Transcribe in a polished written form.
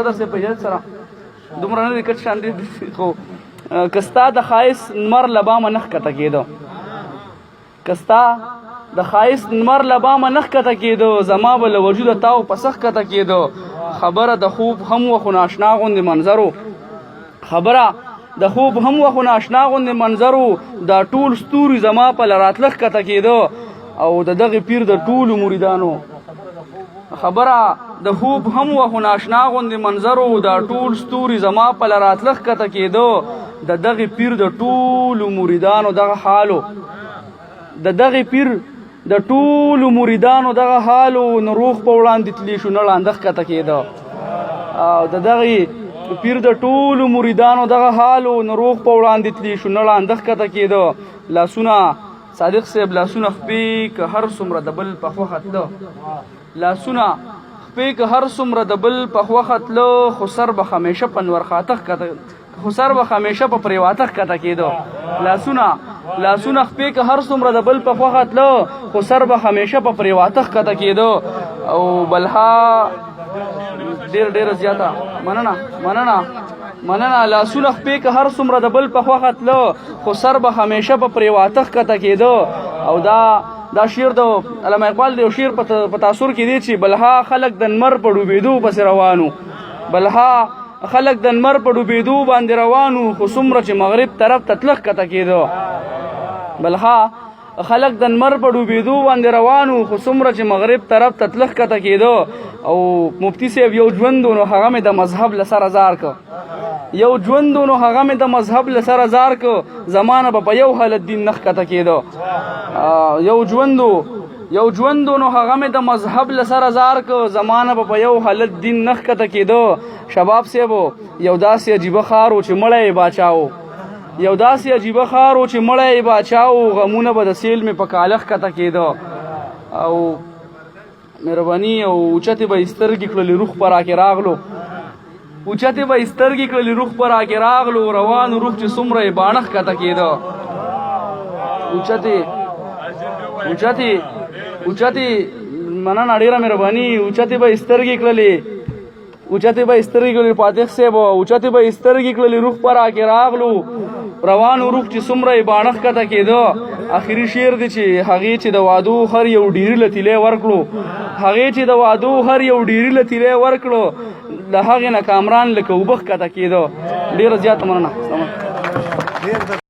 صدر سے په اجازه سره دومره نه کټ شان دي خو کستا د خایس نمر لبامه نخ کته کېدو کستا د خایس نمر لبامه نخ کته کېدو زما بل وجود تاو پسخ کته کېدو خبره د خوب هم وخو ناشنا غوندې منظرو خبره د خوب هم وخو ناشنا غوندې منظرو دا ټول ستوري زما په لراتلخ کته کېدو او د دغه پیر د ټولو مریدانو خبره د خوب هم وخو ناشنا غوندې منظرو دا ټول ستوري زما په لراتلخ کته کېدو د دغه پیر د ټولو مریدانو دغه حالو د دغه پیر د ټولو مریدانو دغه حالو نو روح په وړاندې تلی شو نه لاندخ کته کېدو او د دغه پیر د ټولو مریدانو دغه حالو نو روح په وړاندې تلی شو نه لاندخ کته کېدو لاسونه صادق صاحب لاسونه خپې که هر څومره د بل په خوښه تله لاسونه خپې که هر څومره د بل په خوښه تله خو سر به همیشه په نورخاتخ کته خو سر به همیشه په پریواتخ کته کېدو لاسونه خپې که هر څومره د بل په خوښه تله خو سر به همیشه په پریواتخ کته کېدو او بلها ډېره زیاته مننه لاسونه خپې که هر څومره د بل په خوښه تله خو سر به همیشه په پریواتخ کته کېدو او دا شعر د علامه اقبال د یو شعر په تاثر کې دی چې بلها خلک د نمر په ډوبېدو پسې روانو بلها خلک د نمر په ډوبېدو باندې روانو خو څومره چې مغرب طرف ته تلخ کته کېدو بلها خلک د نمر په ډوبېدو باندې روانو خو څومره چې مغرب طرف ته تلخ کته کېدو او مفتی صاحب یو ژوند و نو هغه مې د مذهب له سره زار که یو ژوند و نو هغه مې د مذهب له سره زار که زمانه به په یو حالت دین نخ کته کېدو یو ژوند و نو هغه مې د مذهب له سره زار که زمانه به په یو حالت دین نخ کته کېدو شباب صاحب یو داسې عجیبه ښار و چې مړی یې باچاو یو داسې عجیبه ښار و چې مړی یې باچاو غمونه به د سیل مې په کالخ کته کېدو او مهرباني او اوچتې به یې سترګې کړلې روح په راکې راغلو اوچتې به یې سترګې کړلې روح په راکې راغلو روانو روح چې څومره یې باڼخ کته کېده اوچتې مننه ډېره مهرباني اوچتې به یې سترګې کړلې فاتح صاحب اوچتې به یې سترګې کړلې روح په راکې راغلو روانو روح چې څومره یې باڼخ کته کېده اخري شعر دی چې هغې چې د وادو هر یو ډیري له تیلی ورکړو د هغې نه کامران لکه اوبه ښکته کېده ډېره زیاته مننه